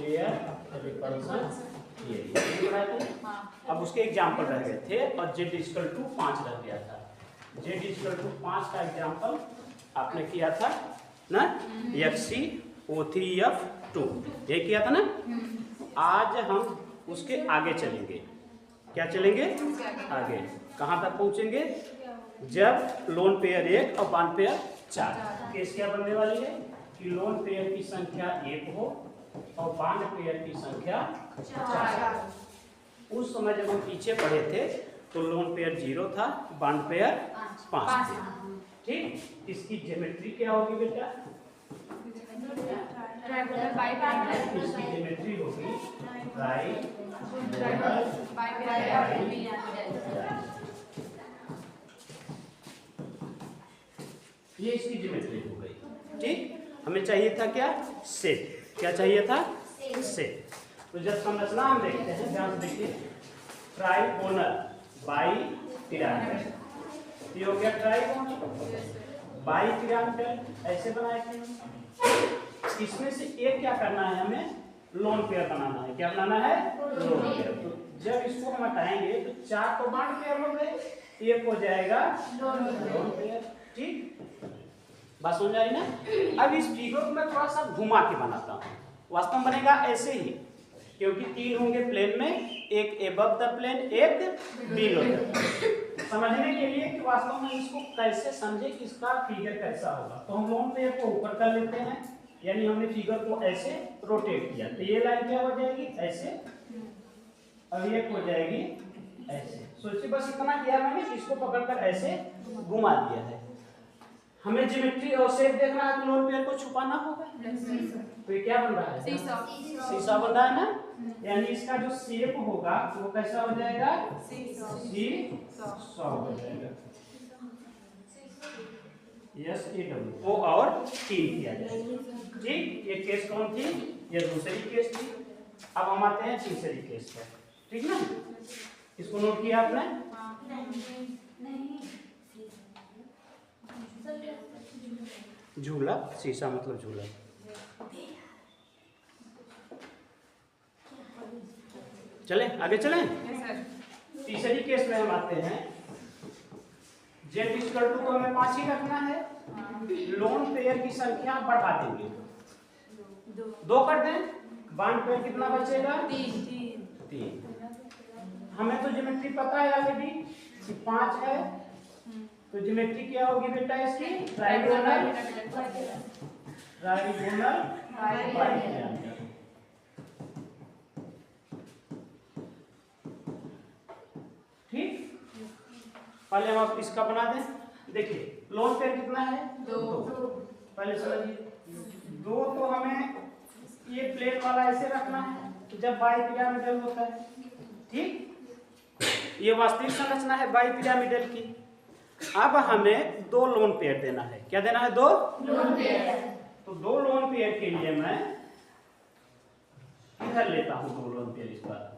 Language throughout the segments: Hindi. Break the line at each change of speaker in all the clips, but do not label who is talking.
Pair repulsion theory. अब उसके एग्जाम्पल रह गए थे और Z इक्वल टू 5 रह गया था। Z इक्वल टू 5 का एग्जाम्पल आपने किया था ना, XeO3F2 ये किया था ना। आज हम उसके आगे चलेंगे। क्या चलेंगे आगे? कहाँ तक पहुँचेंगे? जब लोन पेयर 1 और बॉन्ड पेयर 4। केस क्या बनने वाली है कि लोन पेयर की संख्या 1 हो और बॉन्ड पेयर की संख्या 4। उस समय जब हम पीछे पढ़े थे तो लोन पेयर 0 था, बॉन्ड पेयर 5 थे। ठीक, इसकी ज्योमेट्री क्या होगी बेटा? इसकी ज्योमेट्री होगी ये इसकी ज्योमेट्री हो गई। ठीक, हमें चाहिए था क्या? सेट। क्या चाहिए था? सेट। तो जब संरचना हम देखते हैं, ध्यान से देखिए, ट्राइगोनल बाई पिरामिड, ये हो गया ट्राइगोनल बाई पिरामिड, ऐसे बनाए थे। इसमें से एक क्या करना है, हमें लोन पेयर बनाना है। क्या बनाना है? Lone pair. तो जब इसको हम हटाएंगे तो 4 तो बॉन्ड पेयर हो गए, 1 हो जाएगा लोन पेयर। ठीक, बात समझ आई ना? अब इस फिगर को मैं थोड़ा सा घुमा के बनाता हूँ। वास्तव में बनेगा ऐसे ही, क्योंकि 3 होंगे प्लेन में, एक एबव द प्लेन, एक बिलो द प्लेन। समझने के लिए कि वास्तव में इसको कैसे समझे, इसका फिगर कैसा होगा, तो हम लोन पेयर को ऊपर कर लेते हैं। यानी हमने फिगर को ऐसे रोटेट किया तो ये लाइन क्या हो जाएगी? ऐसे। अब ये हो जाएगी ऐसे। सोचिए, बस इतना किया मैंने, इसको पकड़कर ऐसे घुमा दिया है। हमें ज्योमेट्री और शेप देखना है तो लोन पेयर को छुपाना होगा। तो ये क्या बन रहा है? सीसा बन रहा है ना। यानी इसका जो शेप होगा वो कैसा हो जाएगा? सीसा हो जाएगा। SEW और 3 किया जाएगा। ठीक, ये केस कौन थी? ये दूसरी केस थी। अब हम आते हैं तीसरी केस पर। ठीक ना, इसको नोट किया आपने? झूला, शीशा मतलब झूला। चले आगे चलें। तीसरी केस में हम आते हैं। Z इक्वल टू को हमें 5 ही रखना है। लोन पेयर की संख्या बढ़ा देंगे, 2 कर दें। बॉन्ड पेयर कितना बचेगा? 3। हमें तो ज्योमेट्री पता है ऑलरेडी कि 5 है, तो ज्योमेट्री क्या होगी बेटा इसकी? Trigonal by pyramid. ठीक, पहले हम आप इसका बना दें। देखिए लोन पेयर कितना है? 2। पहले समझिए, 2 तो हमें ये प्लेन वाला ऐसे रखना है जब बाई पिरामिडल होता है। ठीक, ये वास्तविक संरचना है बाई पिरामिडल की। अब हमें 2 लोन पेयर देना है। क्या देना है? 2 लोन पेयर। तो 2 लोन पेयर के लिए मैं इधर लेता हूं 2 लोन पेयर इस बार।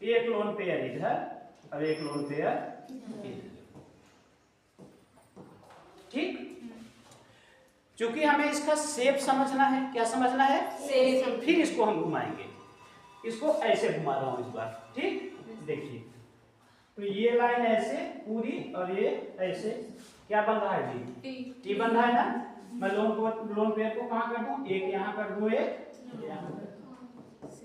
एक लोन पेयर इधर और एक लोन पेयर इधर। ठीक, क्योंकि हमें इसका शेप समझना है। क्या समझना है? शेप। फिर इसको हम घुमाएंगे। इसको ऐसे घुमा रहा हूं इस बार। ठीक, देखिए, तो ये लाइन ऐसे पूरी और ये ऐसे। क्या बन रहा है? टी बन रहा है ना। मैं लोन पेयर को कहाँ कर दूं? एक यहाँ कर दूं, एक यहाँ कर दूं।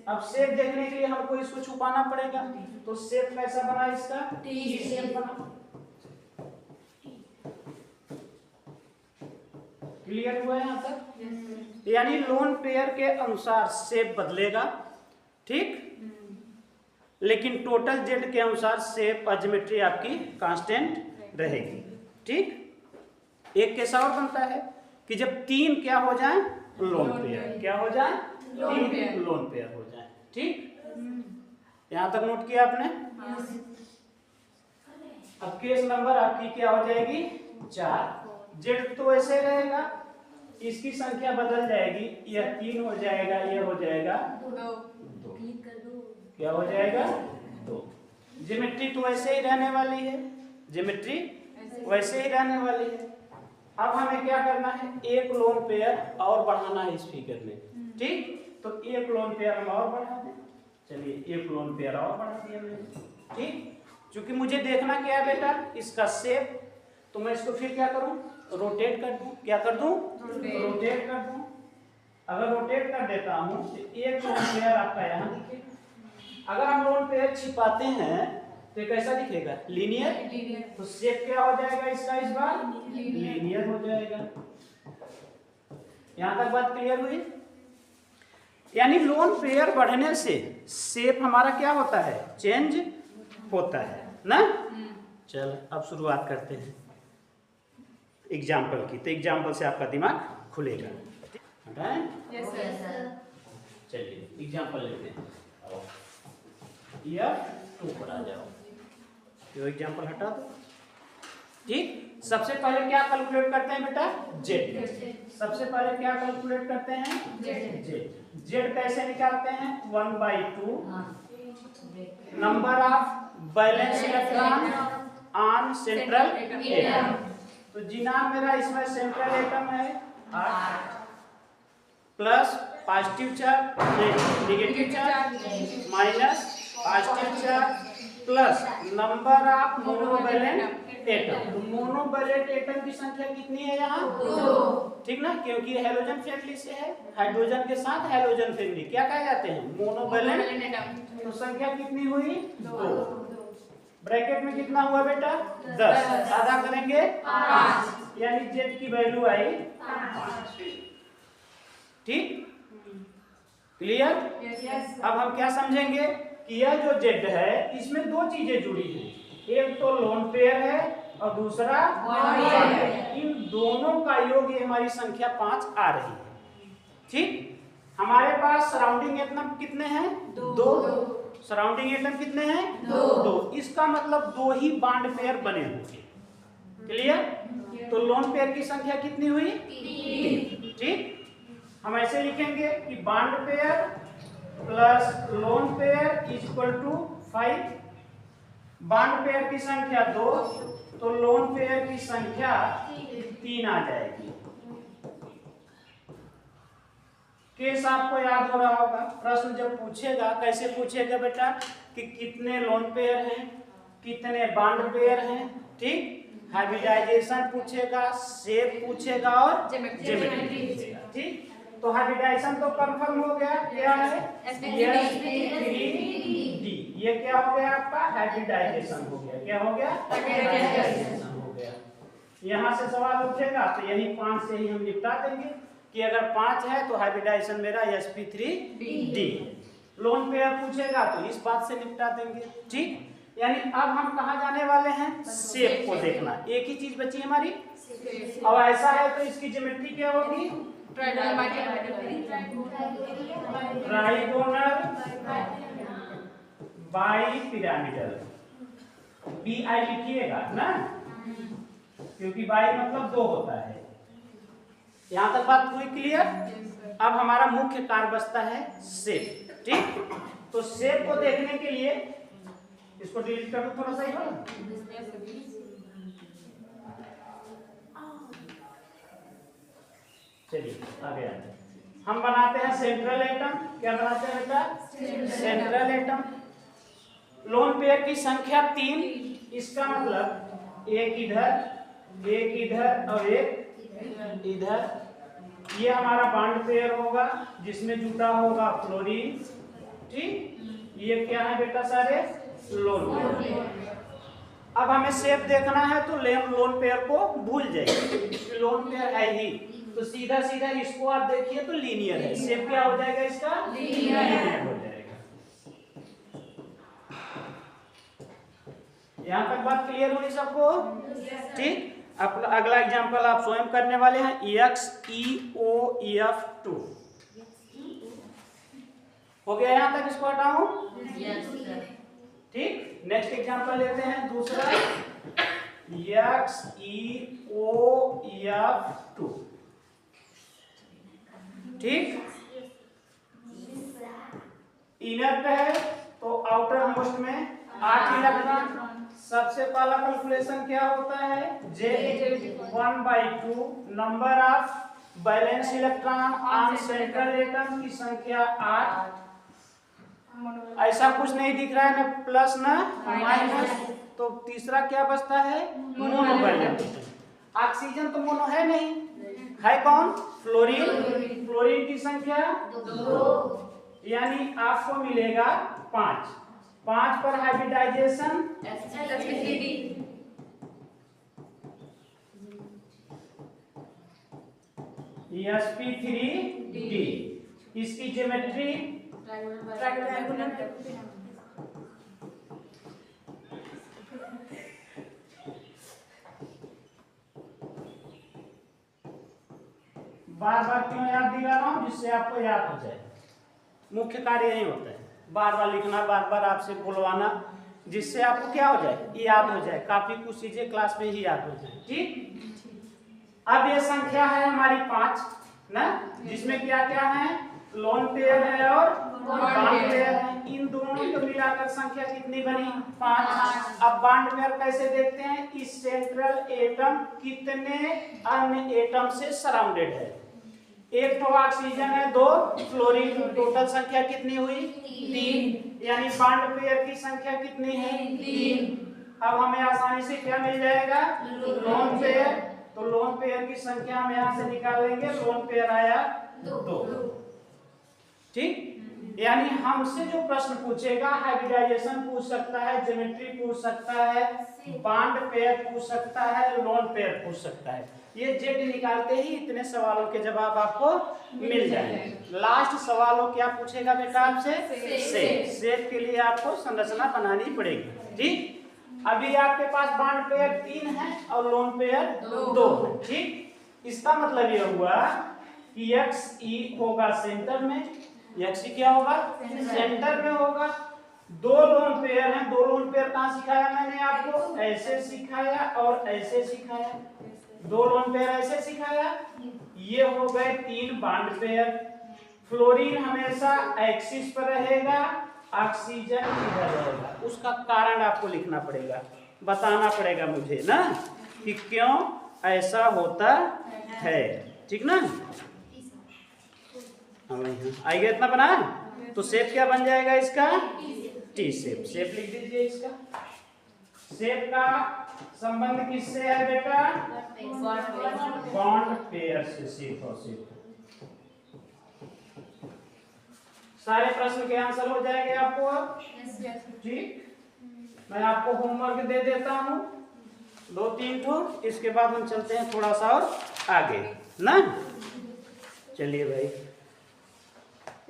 अब शेप देखने के लिए हमको इसको छुपाना पड़ेगा, तो शेप कैसा बना इसका? टी शेप बना। क्लियर हुआ यहाँ तक? यानी लोन पेयर के अनुसार शेप बदलेगा। ठीक, लेकिन टोटल जेड के अनुसार शेप और ज्योमेट्री आपकी कांस्टेंट रहेगी। ठीक, एक कैसा और बनता है कि जब 3 क्या हो जाए? Lone pair. क्या हो जाए? 3 लोन पेयर हो जाए। ठीक, यहां तक नोट किया आपने? अब केस नंबर आपकी क्या हो जाएगी? 4। जेड तो ऐसे रहेगा, इसकी संख्या बदल जाएगी। यह 3 हो जाएगा, यह हो जाएगा 2। क्या हो जाएगा? 2। ज्योमेट्री तो वैसे ही रहने वाली है। ज्योमेट्री वैसे ही रहने वाली है। अब हमें क्या करना है? एक लोन पेयर और बढ़ाना है इस फिगर में। ठीक, तो एक लोन पेयर हम और बढ़ा दें। चलिए एक लोन पेयर और बढ़ा दिया मैंने, ठीक। क्योंकि मुझे देखना क्या है बेटा, इसका शेप, तो मैं इसको फिर क्या करूं, रोटेट कर दूं। क्या कर दूं, रोटेट कर दूं। अगर रोटेट कर देता हूं तो एक लोन पेयर आपका यहाँ दिखेगा। अगर हम लोन पेयर छिपाते हैं तो कैसा दिखेगा, लीनियर। तो शेप क्या हो जाएगा इसका, इस बार लीनियर हो जाएगा। यहां तक बात क्लियर हुई। यानी लोन पेयर बढ़ने से शेप हमारा क्या होता है, चेंज होता है ना। चल अब शुरुआत करते हैं एग्जाम्पल की। तो एग्जाम्पल से आपका दिमाग खुलेगा, yes, चलिए एग्जाम्पल लेते हैं। F2 पर आ जाओ, तो एग्जाम्पल हटा दो, ठीक। सबसे पहले क्या कैलकुलेट करते हैं बेटा, जेड। सबसे पहले क्या कैलकुलेट करते हैं, जेड। जेड कैसे निकालते हैं, 1/2 number of balance electron on central atom. तो जी नाम मेरा इसमें सेंट्रल एटम है 8 plus positive charge negative charge minus positive charge plus number of monovalent atom. तो मोनोवैलेंट एटम की संख्या कितनी है यहाँ, 2, ठीक ना, क्योंकि हेलोजन फैमिली से है, हाइड्रोजन के साथ हेलोजन फैमिली क्या कहे जाते हैं, मोनोवैलेंट एटम। तो संख्या कितनी हुई, 2। ब्रैकेट में कितना हुआ बेटा, 10, आधा करेंगे 5, यानी जेड की वैल्यू आई 5, ठीक, क्लियर। अब हम क्या समझेंगे कि यह जो जेड है इसमें दो चीजें जुड़ी हैं, एक तो लोन पेयर है और दूसरा बॉन्ड है। इन दोनों का योग ये हमारी संख्या 5 आ रही है, ठीक। हमारे पास सराउंडिंग एटम कितने हैं, 2। सराउंडिंग एटम कितने हैं, 2। इसका मतलब 2 ही बॉन्ड पेयर बने होंगे, क्लियर। तो लोन पेयर की संख्या कितनी हुई, 3, ठीक। हम ऐसे लिखेंगे कि bond pair plus lone pair is equal to 5। Bond pair की संख्या 2 तो लोन पेयर की संख्या 3 आ जाएगी। केस आपको याद हो रहा होगा, प्रश्न जब पूछेगा कैसे पूछेगा बेटा कि कितने लोन पेयर हैं, कितने बॉन्ड पेयर हैं, ठीक। हाइब्रिडाइजेशन पूछेगा, शेप पूछेगा और ज्योमेट्री पूछेगा, ठीक। तो हाइब्रिडाइजेशन तो कंफर्म हो गया, क्या है sp3d। ये क्या हो गया आपका, हाइब्रिडाइजेशन हो गया। क्या हो गया, हाइब्रिडाइजेशन हो गया। यहाँ से सवाल उठेगा तो यही 5 से ही हम निपटा देंगे कि अगर 5 है तो हाइब्रिडाइजेशन मेरा sp3d। लोन पेयर पूछेगा तो इस बात से निपटा देंगे, ठीक। यानी अब हम कहाँ जाने वाले हैं, शेप को देखना। एक ही चीज बची हमारी। अब ऐसा है तो इसकी ज्योमेट्री क्या होगी, ट्राइगोनल बाइपिरामिडल। BI लिखिएगा ना, क्योंकि बाई मतलब 2 होता है। यहां तक बात हुई क्लियर। अब हमारा मुख्य कार्य बचता है शेप, ठीक। तो शेप को देखने के लिए इसको डिलीट कर दो थोड़ा सा ही, चलिए आगे आते हैं। हम बनाते हैं सेंट्रल एटम। क्या बनाते हैं बेटा, सेंट्रल एटम। लोन पेयर की संख्या 3, इसका मतलब एक इधर और एक इधर। ये हमारा बॉन्ड पेयर होगा जिसमें जुटा होगा फ्लोरीन, ठीक। ये क्या है बेटा, सारे लोन पेयर। अब हमें शेप देखना है तो लोन पेयर को भूल जाइए, लोन पेयर है ही, तो सीधा सीधा इसको आप देखिए तो लीनियर है। शेप क्या हो जाएगा इसका, लीनियर हो जाएगा। यहाँ तक बात क्लियर हुई सबको, ठीक। अब अगला एग्जांपल आप स्वयं करने वाले हैं, XeOF2 हो गया। यहाँ तक इसको हटाऊं, ठीक। नेक्स्ट एग्जांपल लेते हैं दूसरा, XeOF2, ठीक। इनर्ट है तो आउटर मोस्ट में 8 इलेक्ट्रॉन। सबसे पहला कैलकुलेशन क्या होता है, J 1/2 number of balance electron on central atom की संख्या 8। ऐसा कुछ नहीं दिख रहा है, ना प्लस ना माइनस, तो तीसरा क्या बचता है? मोनोवैलेंट। ऑक्सीजन तो मोनो है नहीं, है कौन? फ्लोरीन। फ्लोरीन की संख्या 2, यानी आपको मिलेगा 5। 5 पर हाइब्रिडाइजेशन sp3d। इसकी ज्योमेट्री बार बार क्यों याद दिला रहा हूं? जिससे आपको याद हो जाए। मुख्य कार्य यही होता है, बार बार लिखना, बार बार आपसे बुलवाना, जिससे आपको क्या हो जाए? याद हो जाए। काफी कुछ चीजें क्लास में ही याद हो जाए। ठीक, अब ये संख्या है हमारी 5 ना, जिसमें क्या क्या है? लोन पेयर है और बॉन्ड पेयर है। इन दोनों को मिलाकर संख्या कितनी बनी? 5। अब बॉन्ड पेयर कैसे देखते हैं? इस सेंट्रल एटम कितने अन्य एटम से सराउंडेड है? एक तो ऑक्सीजन है, 2 फ्लोरीन, टोटल संख्या कितनी हुई? 3, यानी बॉन्ड पेयर की संख्या कितनी है? 3। अब हमें आसानी से क्या मिल जाएगा? Lone pair. तो लोन पेयर की संख्या हम यहां से निकाल लेंगे, लोन पेयर आया 2। ठीक, यानी हमसे जो प्रश्न पूछेगा, हाइब्रिडाइजेशन पूछ सकता है, ज्योमेट्री पूछ सकता है, बॉन्ड पेयर पूछ सकता है, लोन पेयर पूछ सकता है। ये जेड निकालते ही इतने सवालों के जवाब आपको मिल जाएंगे। लास्ट सवाल वो क्या पूछेगा बेटा आपसे? शेप। शेप के लिए आपको संरचना बनानी पड़ेगी। ठीक, अभी आपके पास बॉन्ड पेयर 3 है और लोन पेयर 2 है। ठीक, इसका मतलब ये हुआ कि XE होगा सेंटर में। XE क्या होगा? सेंटर में होगा। 2 लोन पेयर हैं। 2 लोन पेयर कहाँ सिखाया मैंने आपको? ऐसे सिखाया और ऐसे सिखाया। 2 लोन पेयर ऐसे सिखाया। ये हो गए 3 बॉन्ड पेयर। फ्लोरीन हमेशा एक्सिस पर रहेगा, ऑक्सीजन इधर रहेगा। उसका कारण आपको लिखना पड़ेगा, बताना पड़ेगा मुझे ना, कि क्यों ऐसा होता है। ठीक ना? आइए, इतना बना, तो शेप क्या बन जाएगा इसका? T shape. शेप लिख दीजिए इसका। शेप का संबंध किससे है बेटा? बॉन्ड पेयर से। शेप और शेप सारे प्रश्न के आंसर हो जाएंगे आपको। ठीक, मैं आपको होमवर्क दे देता हूँ 2-3 ठो, इसके बाद हम चलते हैं थोड़ा सा और आगे ना। चलिए भाई,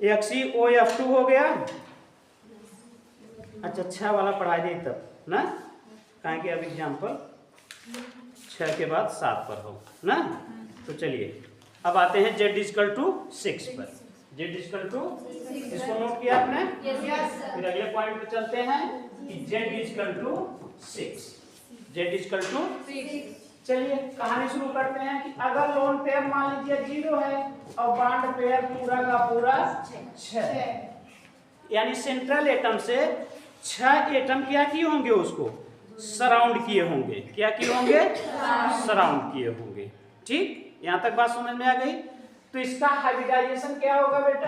XeOF2 हो गया। अच्छा, 6 वाला पढ़ा दिए तब ना, कहें कि अब एग्जाम्पल 6 के बाद 7 पर हो ना। तो चलिए अब आते हैं Z=6 पर। Z=6, इसको नोट किया आपने? फिर अगले पॉइंट पे चलते हैं कि Z=6। Z=6। चलिए कहानी शुरू करते हैं कि अगर लोन पेयर मान लीजिए 0 है और बॉन्ड पेयर पूरा का पूरा 6, यानी सेंट्रल एटम से 6 एटम क्या किए होंगे? उसको सराउंड किए होंगे। क्या किए होंगे? सराउंड किए होंगे। ठीक, यहां तक बात समझ में आ गई? तो इसका हाइब्रिडाइजेशन क्या होगा बेटा?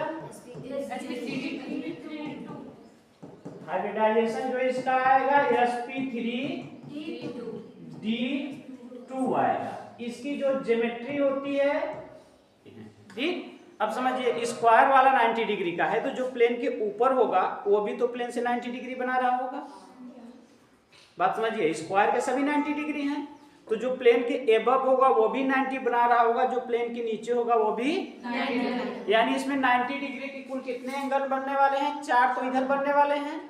हाइब्रिडाइजेशन जो इसका आएगा sp3d2 आएगा। इसकी जो ज्योमेट्री होती है, ठीक, अब समझिए स्क्वायर वाला 90 डिग्री का है, तो जो प्लेन के ऊपर होगा वो भी तो प्लेन से 90 डिग्री बना रहा होगा। बात समझिए, स्क्वायर के सभी 90 डिग्री हैं, तो जो प्लेन के एबव होगा वो भी 90 बना रहा होगा, जो प्लेन के नीचे होगा वो भी 90। यानी इसमें 90 डिग्री के कुल कितने एंगल बनने वाले हैं? 4 तो इधर बनने वाले हैं,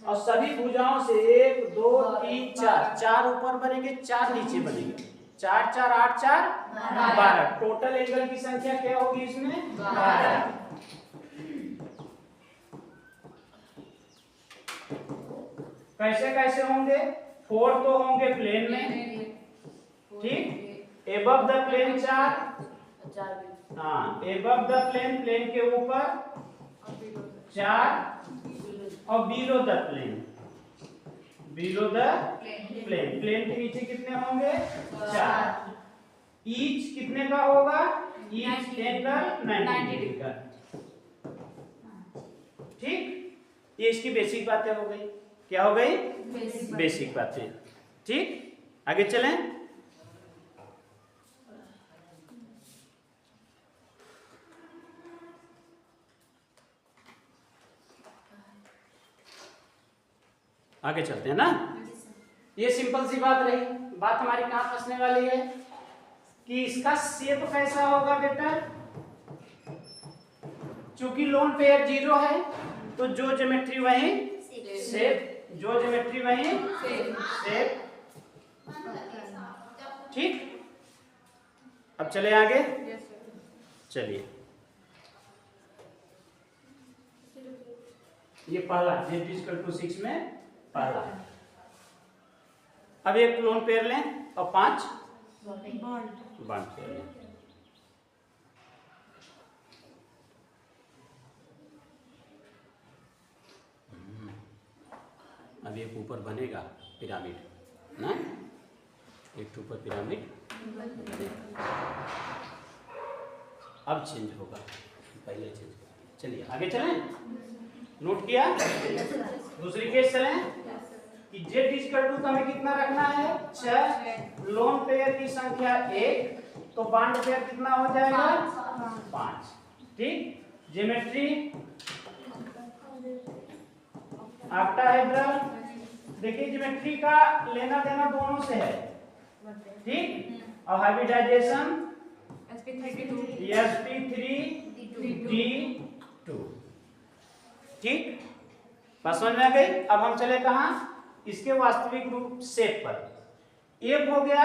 और सभी भुजाओं से 1 2 3 4 ऊपर बनेंगे, 4 नीचे बनेंगे। 4 4 8 4 12। टोटल एंगल की संख्या क्या होगी इसमें? 12। कैसे कैसे होंगे? 4 तो होंगे प्लेन में, ठीक, एबव द प्लेन 4, हाँ, एबव द प्लेन, प्लेन के ऊपर 4, और below the plane, below the plane, plane के नीचे कितने होंगे? 4। ईच कितने का होगा? ईच एंगल 90 डिग्री का। ठीक, ये इसकी बेसिक बातें हो गई। क्या हो गई? बेसिक बातें। ठीक, आगे चलें। आगे चलते हैं ना। ये सिंपल सी बात रही। बात हमारी कहां फंसने वाली है कि इसका शेप कैसा होगा बेटा। चूंकि लोन पेयर 0 है तो जो ज्योमेट्री वही शेप, जो ज्योमेट्री वही शेप। ठीक, अब चले आगे। चलिए, ये पहला z = 6 में पहला। अब एक लोन पेयर लें और 5 बॉन्ड पेयर लें। अब एक ऊपर बनेगा पिरामिड ना, एक ऊपर पिरामिड अब चेंज होगा, पहले चेंज। चलिए आगे चलें। नोट किया? दूसरी केस चलें कि z = हमें कितना रखना है? 6। लोन पेयर की संख्या 1, तो बॉन्ड पेयर कितना हो जाएगा? 5। ठीक, ज्योमेट्री ऑक्टाहेड्रल। देखिए ज्योमेट्री का लेना देना दोनों से है। ठीक, और हाइब्रिडाइजेशन sp3d2। ठीक, बात समझ में आ गई। अब हम चले कहां? इसके वास्तविक रूप शेप पर। एक हो गया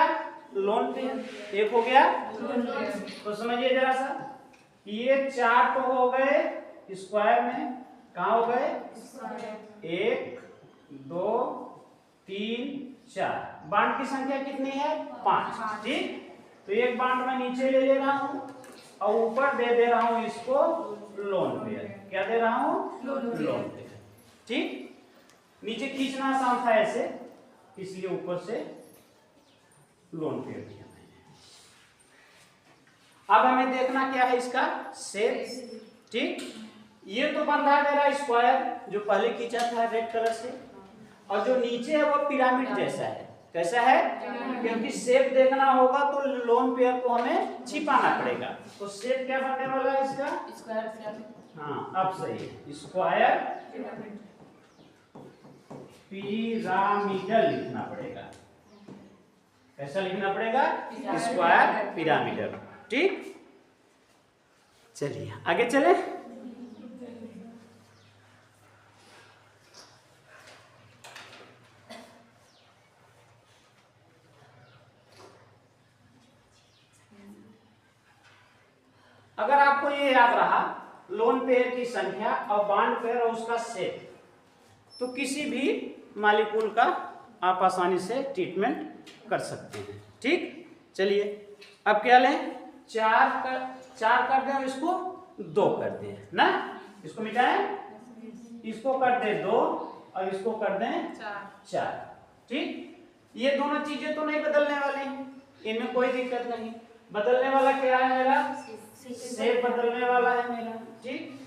लोन पेयर, एक हो गया तो समझिए जरा सा, ये 4 तो हो गए स्क्वायर में। कहां हो गए? 1 2 3 4। बांड की संख्या कितनी है? 5। ठीक, तो एक बांड मैं नीचे ले रहा हूं और ऊपर दे रहा हूं इसको लोन पेयर। क्या दे रहा हूं? Lone pair. ठीक, नीचे खींचना आसान था ऐसे, इसलिए ऊपर से लोन पेयर दिया मैंने। अब हमें देखना क्या है इसका शेप। ठीक, ये तो बन रहा है मेरा स्क्वायर जो पहले खींचा था रेड कलर से, और जो नीचे है वो पिरामिड जैसा है। कैसा है? क्योंकि शेप देखना होगा तो लोन पेयर को हमें छिपाना पड़ेगा। तो शेप क्या बनने वाला है इसका? स्क्वायर। हाँ, अब सही है, स्क्वायर पिरामिडल लिखना पड़ेगा। कैसा लिखना पड़ेगा? Square pyramidal. ठीक, चलिए आगे चले। अगर आपको ये याद रहा लोन पेयर की संख्या और बॉन्ड पेयर और उसका शेप, तो किसी भी मॉलिक्यूल का आप आसानी से ट्रीटमेंट कर सकते हैं। ठीक, चलिए अब क्या लें? 4 कर दें, इसको 2 कर दें ना। इसको मिटाएं, इसको कर दें 2 और इसको कर दें 4। ठीक, ये दोनों चीजें तो नहीं बदलने वाली, इनमें कोई दिक्कत नहीं। बदलने वाला क्या है मेरा? शेप बदलने वाला है मेरा। ठीक,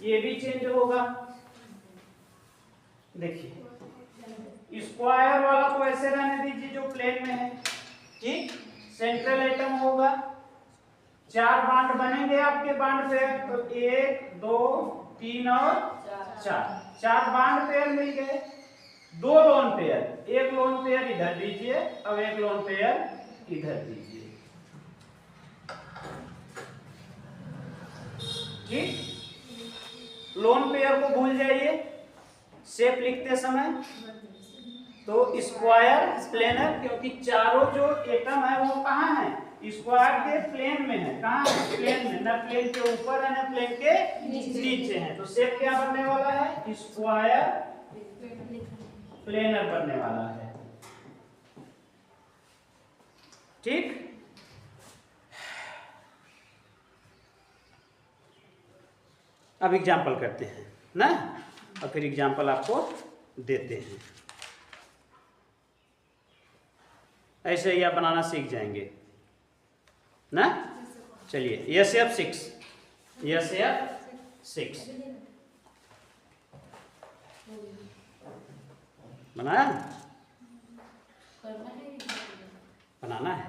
ये भी चेंज होगा। देखिए स्क्वायर वाला तो ऐसे रहने दीजिए जो प्लेन में है। ठीक, सेंट्रल एटम होगा। 4 बॉन्ड बनेंगे आपके बॉन्ड पेयर, तो 1 2 3 और 4 बॉन्ड पेयर मिल गए। 2 लोन पेयर, एक लोन पेयर इधर दीजिए अब एक लोन पेयर इधर दीजिए। ठीक, लोन पेयर को भूल जाइए शेप लिखते समय, तो स्क्वायर प्लेनर, क्योंकि चारों जो एटम है वो कहाँ है? स्क्वायर के प्लेन में है। कहाँ है? प्लेन में, ना प्लेन के ऊपर है ना प्लेन के नीचे है। तो शेप क्या बनने वाला है? स्क्वायर प्लेनर बनने वाला है। ठीक, अब एग्जाम्पल करते हैं ना, और फिर एग्जाम्पल आपको देते हैं। ऐसे ही आप बनाना सीख जाएंगे ना। चलिए SF6 बनाया, बनाना है।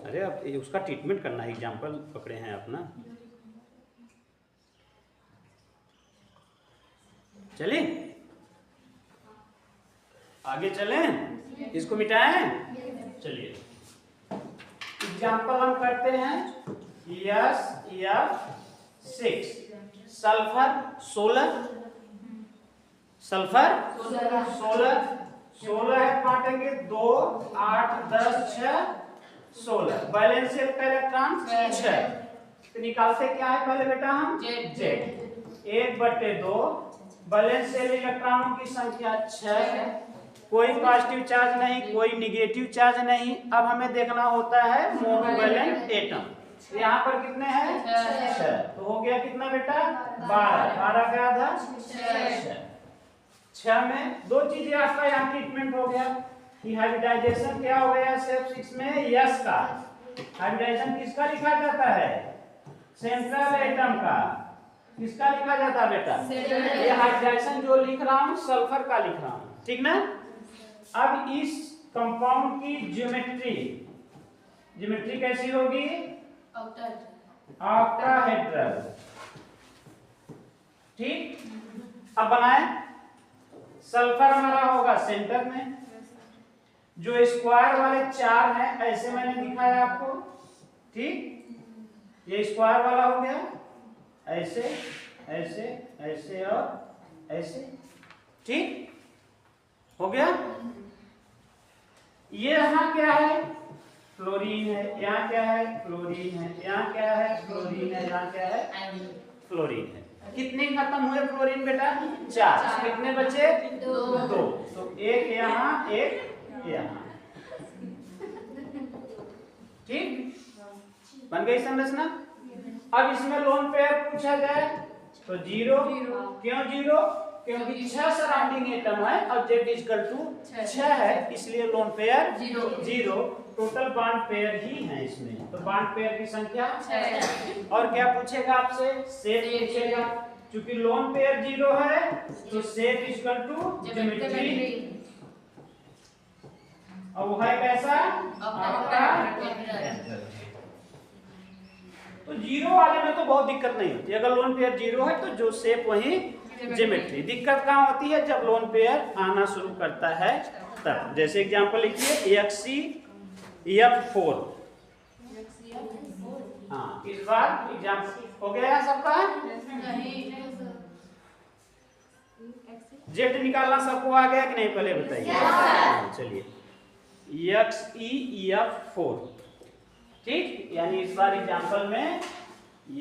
अरे अब उसका ट्रीटमेंट करना है, एग्जाम्पल पकड़े हैं अपना। चलिए आगे चलें, इसको मिटाएं। चलिए एग्जाम्पल हम करते हैं। SF6 सल्फर 16 है, बांटेंगे 2 8 10 6 16। बैलेंशियल का इलेक्ट्रॉन 6, तो निकालते क्या है पहले बेटा हम Z 1/2। बैलेंशियल इलेक्ट्रॉनों की संख्या 6 है, कोई पॉजिटिव चार्ज नहीं, कोई निगेटिव चार्ज नहीं। अब हमें देखना होता है मोनोवैलेंट एटम। यहाँ पर कितने हैं 6, तो हो गया कितना बेटा 12 का आधा 6 में दो चीजें आपका यहाँ ट्रीटमेंट हो गया कि हाइब्रिडाइजेशन क्या हो गया SF6 में, यस का हाइब्रिडाइजेशन किसका लिखा जाता है, सेंट्रल एटम का। किसका लिखा जाता है बेटा, ये हाइब्रिडाइजेशन जो लिख रहा हूँ सल्फर का लिख रहा हूँ, ठीक ना। अब इस कंपाउंड की ज्योमेट्री कैसी होगी, ऑक्टाहेड्रल, ठीक। अब बनाए, सल्फर हमारा होगा सेंटर में, जो स्क्वायर वाले 4 हैं ऐसे मैंने दिखाया आपको, ठीक। ये स्क्वायर वाला हो गया, ऐसे ऐसे ऐसे और ऐसे, ठीक हो गया। ये यहाँ क्या है, फ्लोरीन है, यहाँ क्या है फ्लोरीन है, यहाँ क्या है फ्लोरीन है, यहाँ क्या है फ्लोरीन है। कितने खत्म हुए फ्लोरीन बेटा, 4। कितने बचे 2। तो एक यहाँ एक यहाँ, ठीक बन गई संरचना। अब इसमें लोन पेयर पूछा जाए तो 0। क्यों 0, क्योंकि 6 सराउंडिंग एटम है और Z = 6 है, इसलिए lone pair 0। Total bond pair ही है इसमें, तो बॉन्ड पेयर की संख्या 6। और क्या पूछेगा आपसे, सेट पूछेगा। चूंकि लोन पेयर 0 है तो सेट = ज्योमेट्री, और वो है कैसा, ऑक्टाहेड्रल। तो 0 वाले में तो बहुत दिक्कत नहीं होती, अगर लोन पेयर 0 है तो जो शेप वही ज्योमेट्री। दिक्कत कहाँ होती है, जब लोन पेयर आना शुरू करता है तब। जैसे एग्जांपल लिखिए XCF4। हाँ, इस बार एग्जांपल हो गया सबका, जेड निकालना सबको आ गया कि नहीं पहले बताइए। चलिए XEF4, ठीक, यानी इस बार एग्जांपल में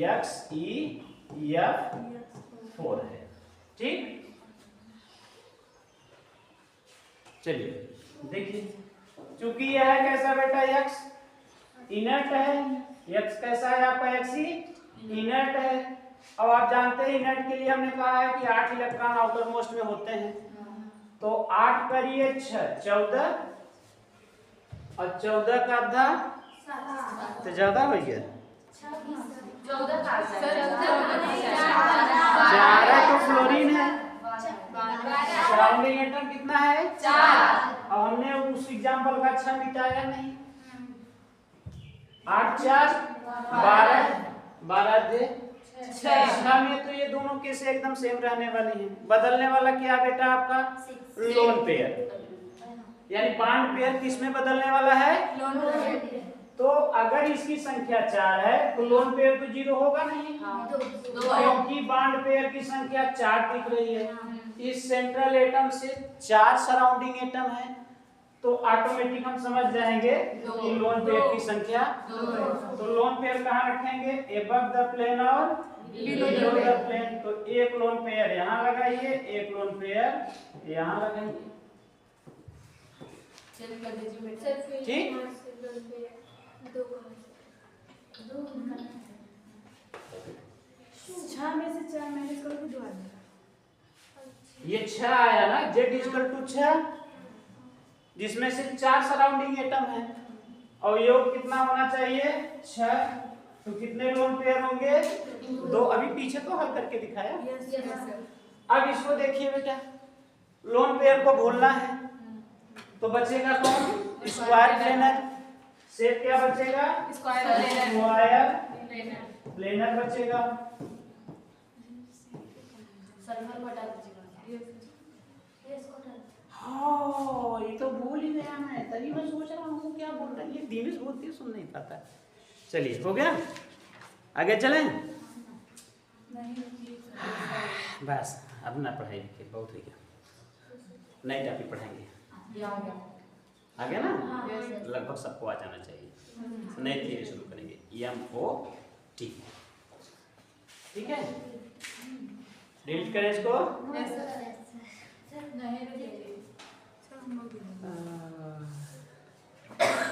XEF4 है, ठीक। चलिए देखिए, चूंकि यह है कैसा बेटा X इनर्ट है, X कैसा है आपका Xe इनर्ट है। अब आप जानते हैं इनर्ट के लिए हमने कहा है कि 8 इलेक्ट्रॉन आउटर मोस्ट में होते हैं, तो 8 करिए 6 14, और 14 का आधा तो ज्यादा हो गया 4 है, तो फ्लोरीन है। सराउंडिंग एटम कितना है 4। अब हमने उस एग्जांपल का 6 मिटाया नहीं, 8 4 12 दे 6 में, तो ये दोनों केस एकदम सेम रहने वाली हैं। बदलने वाला क्या बेटा आपका, लोन पेयर, यानी बॉन्ड पेयर किस में बदलने वाला है, लोन पेयर। तो अगर इसकी संख्या 4 है तो लोन पेयर तो 0 होगा नहीं, क्योंकि बॉन्ड पेयर की संख्या 4 दिख रही है। इस सेंट्रल एटम से 4 सराउंडिंग एटम है, तो ऑटोमेटिक हम समझ जाएंगे कि लोन पेयर की संख्या 2। तो लोन पेयर कहाँ रखेंगे, एबव द प्लेन और बिलो द प्लेन। तो एक लोन पेयर यहाँ लगाइए, एक लोन पेयर यहाँ लगाइए, ठीक।
6 में से 4 माइनस करोगे 2 आएगा।
ये 6 आया ना, Z = 6, जिसमें से 4 सराउंडिंग एटम है, और योग कितना होना चाहिए 6। तो कितने लोन पेयर होंगे 2। अभी पीछे तो हल करके दिखाया।
Yes sir.
अब इसको देखिए बेटा, लोन पेयर को भूलना है तो बचेगा कौन स्क्वायर प्लेनर। सेट क्या बचेगा स्क्वायर प्लेनर बचेगा। हाँ ये तो भूल ही गया मैं, तभी मैं सोच रहा हूँ क्या बोल रहा है ये, धीमे से बोलती है सुन नहीं पाता। चलिए हो गया, आगे चलें। बस अब ना पढ़ाई लिखे बहुत हो गया, नई टॉपिक पढ़ाएंगे। आ गया ना, लगभग सबको आ जाना चाहिए। नई थियरी शुरू करेंगे MOT, ठीक है। डिलीट करें इसको।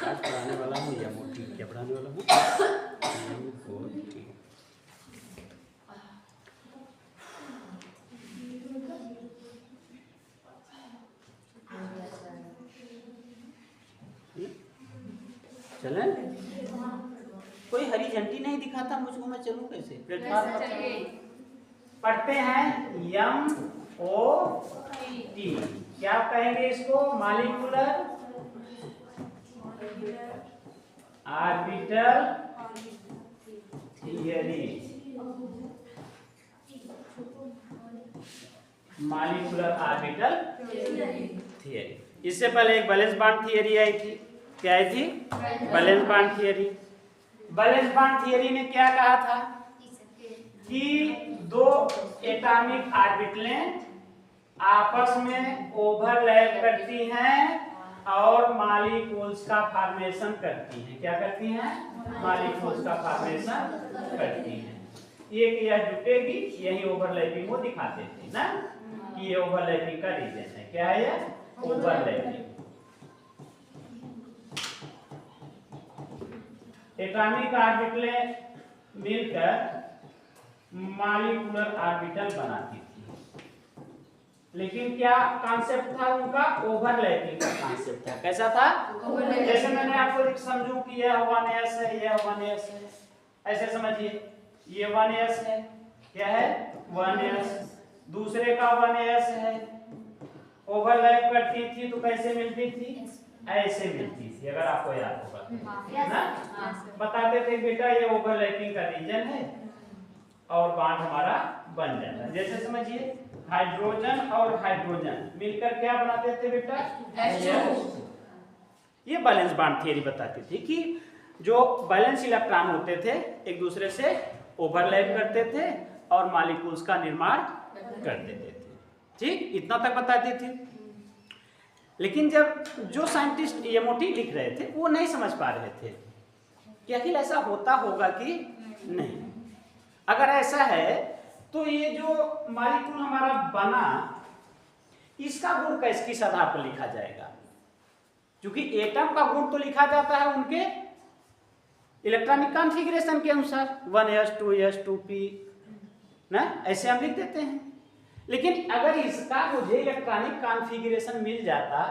आज पढ़ाने वाला हूँ MOT, क्या पढ़ाने वाला हूँ MOT। चलें, कोई हरी झंडी नहीं दिखाता मुझको, मैं चलूं कैसे प्लेटफॉर्म पर। पढ़ते हैं MOT, क्या कहेंगे इसको molecular orbital theory. Molecular orbital theory. इससे पहले एक बैलेंस बॉन्ड थियरी आई थी, क्या आई थी valence bond theory. Valence bond theory ने क्या कहा था कि 2 एटॉमिक ऑर्बिटलें आपस में ओवरलैप करती हैं और मॉलिक्यूल्स का फॉर्मेशन करती हैं। क्या करती हैं मॉलिक्यूल्स का फॉर्मेशन करती हैं। एक यह जुटेगी, यही ओवरलैपिंग वो दिखाते थे ना कि ये ओवरलैपिंग का रीजन है। क्या है ये ओवरलैपिंग। एटॉमिक ऑर्बिटलें मिलकर मॉलिक्यूलर ऑर्बिटल बनाती थी, लेकिन क्या कॉन्सेप्ट था उनका ओवरलैपिंग का कॉन्सेप्ट था। कैसा था जैसे मैंने आपको समझूं कि यह 1s है, यह 1s है, ऐसे समझिए ये 1s है, क्या है 1s, दूसरे का 1s है, ओवरलैप करती थी तो कैसे मिलती थी ऐसे मिलती थी। अगर आपको याद होगा ना, बताते थे बेटा ये ओवरलैपिंग का रीजन है और बॉन्ड हमारा बन जाता है। जैसे समझिए हाइड्रोजन और हाइड्रोजन मिलकर क्या बनाते थे बेटा ये बैलेंस बॉन्ड थियरी बताती थी कि जो बैलेंस इलेक्ट्रॉन होते थे एक दूसरे से ओवरलैप करते थे और मॉलिक्यूल्स का निर्माण कर देते थे। ठीक, इतना तक बताती थी। लेकिन जब जो साइंटिस्ट MOT लिख रहे थे वो नहीं समझ पा रहे थे कि आखिर ऐसा होता होगा कि नहीं। अगर ऐसा है तो ये जो मॉलिक्यूल हमारा बना इसका गुण किस आधार पर लिखा जाएगा, क्योंकि एटम का गुण तो लिखा जाता है उनके इलेक्ट्रॉनिक कॉन्फ़िगरेशन के अनुसार 1s 2s 2p ना, ऐसे हम लिख देते हैं। लेकिन अगर इसका मुझे इलेक्ट्रॉनिक कॉन्फ़िगरेशन मिल जाता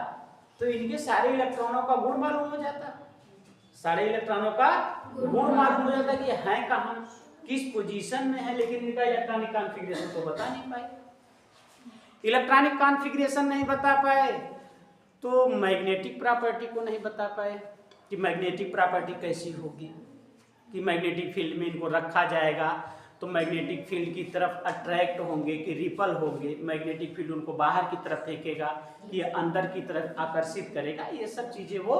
तो इनके सारे इलेक्ट्रॉनों का गुण मालूम हो जाता, सारे इलेक्ट्रॉनों का गुण मालूम हो जाता कि है कहाँ किस पोजीशन में है, लेकिन इनका इलेक्ट्रॉनिक कॉन्फ़िगरेशन तो बता नहीं पाए। इलेक्ट्रॉनिक कॉन्फ़िगरेशन नहीं बता पाए तो मैग्नेटिक प्रॉपर्टी को नहीं बता पाए कि मैग्नेटिक प्रॉपर्टी कैसी होगी, कि मैग्नेटिक फील्ड में इनको रखा जाएगा तो मैग्नेटिक फील्ड की तरफ अट्रैक्ट होंगे कि रिपल होंगे, मैग्नेटिक फील्ड उनको बाहर की तरफ फेंकेगा कि अंदर की तरफ आकर्षित करेगा, ये सब चीज़ें वो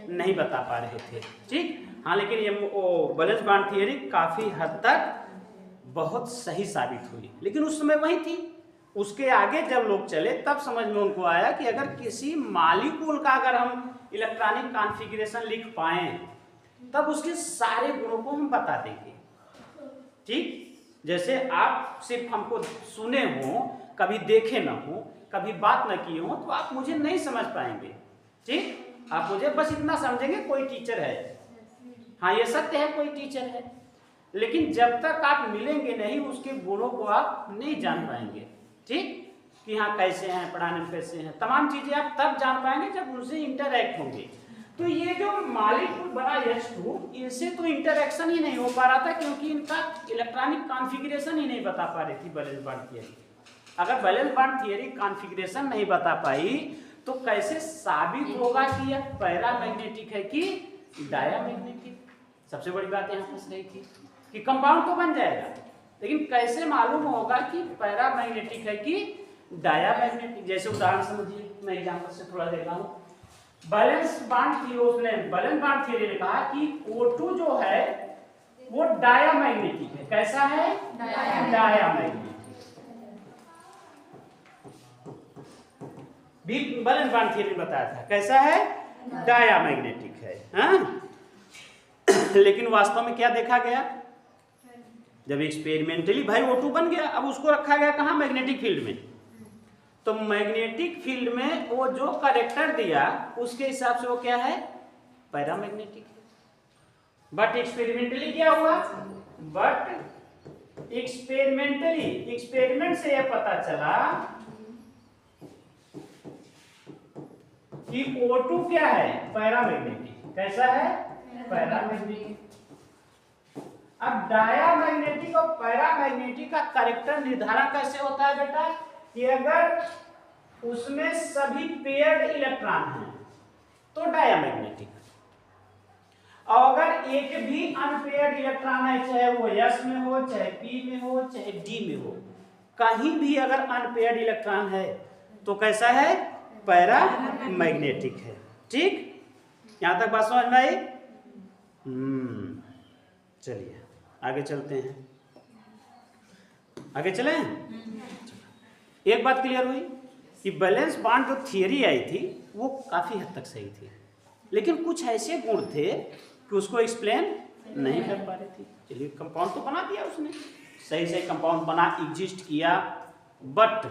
नहीं बता पा रहे थे। ठीक, हाँ, लेकिन ये बैलेंस बॉन्ड थियरी काफ़ी हद तक बहुत सही साबित हुई, लेकिन उस समय वही थी। उसके आगे जब लोग चले तब समझ में उनको आया कि अगर किसी मॉलिक्यूल का अगर हम इलेक्ट्रॉनिक कॉन्फ़िगरेशन लिख पाएँ तब उसके सारे गुणों को हम बता देंगे। ठीक, जैसे आप सिर्फ हमको सुने हो, कभी देखे ना हो, कभी बात न किए हो तो आप मुझे नहीं समझ पाएंगे। ठीक, आप मुझे बस इतना समझेंगे कोई टीचर है, हाँ ये सत्य है कोई टीचर है, लेकिन जब तक आप मिलेंगे नहीं उसके गुणों को आप नहीं जान पाएंगे। ठीक, कि हाँ कैसे हैं, पढ़ाने में कैसे हैं, तमाम चीज़ें आप तब जान पाएंगे जब उनसे इंटरैक्ट होंगे। तो ये जो मॉलिक्यूल बना H2, इनसे तो इंटरेक्शन ही नहीं हो पा रहा था क्योंकि इनका इलेक्ट्रॉनिक कॉन्फ़िगरेशन ही नहीं बता पा रही थी वैलेंस बॉन्ड थियरी। अगर वैलेंस बॉन्ड थियरी कॉन्फ़िगरेशन नहीं बता पाई तो कैसे साबित होगा कि यह पैरामैग्नेटिक है कि डायामैग्नेटिक? सबसे बड़ी बात यहाँ फंस रही थी कि कंपाउंड तो बन जाएगा, लेकिन कैसे मालूम होगा कि पैरामैग्नेटिक है कि डायामैग्नेटिक? जैसे उदाहरण समझिए, मैं एग्जांपल से थोड़ा दे रहा हूँ। बैलेंस बॉन्ड थियरी ने कहा कि O2 जो है वो डायामैग्नेटिक है। कैसा है? डायामैग्नेटिक। भी बैलेंस बॉन्ड थियरी ने बताया था कैसा है? डायामैग्नेटिक है। हाँ? लेकिन वास्तव में क्या देखा गया? जब एक्सपेरिमेंटली भाई O2 बन गया, अब उसको रखा गया कहाँ? मैग्नेटिक फील्ड में। तो मैग्नेटिक फील्ड में वो जो कैरेक्टर दिया उसके हिसाब से वो क्या है? पैरामैग्नेटिक है। बट एक्सपेरिमेंटली क्या हुआ? एक्सपेरिमेंट से यह पता चला कि O2 क्या है? पैरामैग्नेटिक। कैसा है? पैरामैग्नेटिक। अब डायामैग्नेटिक और पैरामैग्नेटिक का कैरेक्टर निर्धारण कैसे होता है बेटा? कि अगर उसमें सभी पेयर्ड इलेक्ट्रॉन हैं तो डायामैग्नेटिक, और अगर एक भी अनपेयर्ड इलेक्ट्रॉन है, चाहे वो S में हो, चाहे P में हो, चाहे D में हो, कहीं भी अगर अनपेयर्ड इलेक्ट्रॉन है तो कैसा है? पैरामैग्नेटिक है। ठीक, यहां तक बात समझ में आई? चलिए आगे चलते हैं। आगे चलें? एक बात क्लियर हुई कि बैलेंस बॉन्ड जो थियरी आई थी वो काफी हद तक सही थी, लेकिन कुछ ऐसे गुण थे कि उसको एक्सप्लेन नहीं कर पा रही थी। चलिए, कंपाउंड तो बना दिया उसने, सही सही कंपाउंड बना, एग्जिस्ट किया, बट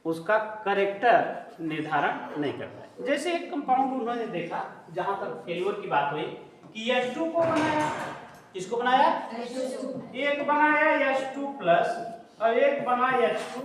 उसका कैरेक्टर निर्धारण नहीं कर पाए। जैसे एक कंपाउंड उन्होंने देखा, जहां तक फेल्योर की बात हुई, कि H2 को बनाया। किसको बनाया? एक बनाया H2 प्लस और एक बना H2